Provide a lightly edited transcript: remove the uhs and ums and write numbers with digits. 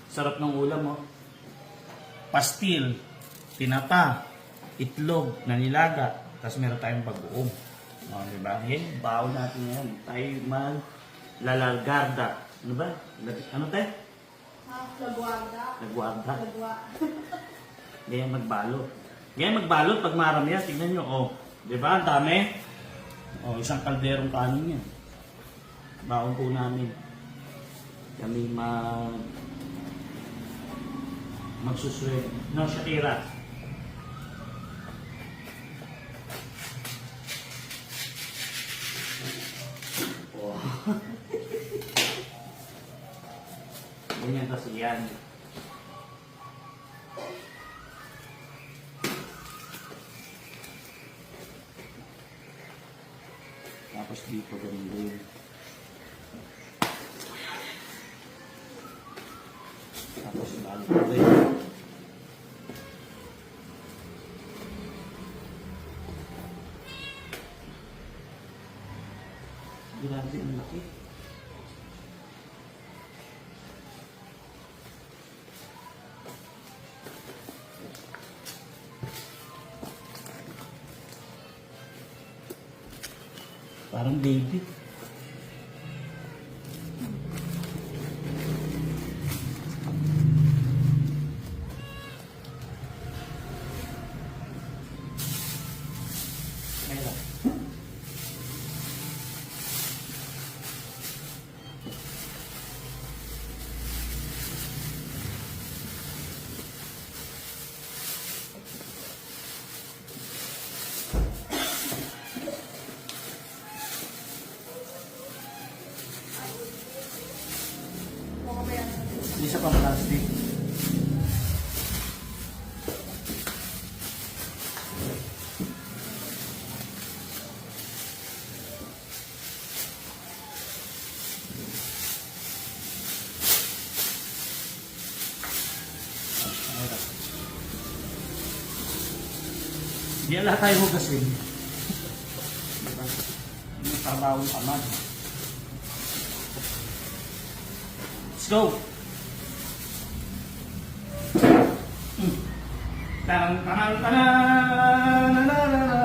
Sarap ng ulam, oh. Pastil, tinapa, itlog na nilaga, tapos meron tayong bagoong. O, diba? Yan, baon natin yan. Tayo maglalargarda. Ano ba? Ano tayo? Laguarda. Nagwarda. Lagwa. Ganyan magbalot. Ganyan magbalot pag marami yan. Tingnan nyo, oh. Diba? Ang dami. Oh, isang kalderong kanin yan. Baon po namin. Kami magsuswede. No, Shakira. Oh. Ganyan kasi yan. Tapos dito ganun din. Tapos balo ko rin. Grabe ang laki. Parang baby. Kaya. Isa pang plastic. Hindi lahat tayo hugasin. Diba? Hindi trabaho ang tamad. Let's go! Tan tan tan tan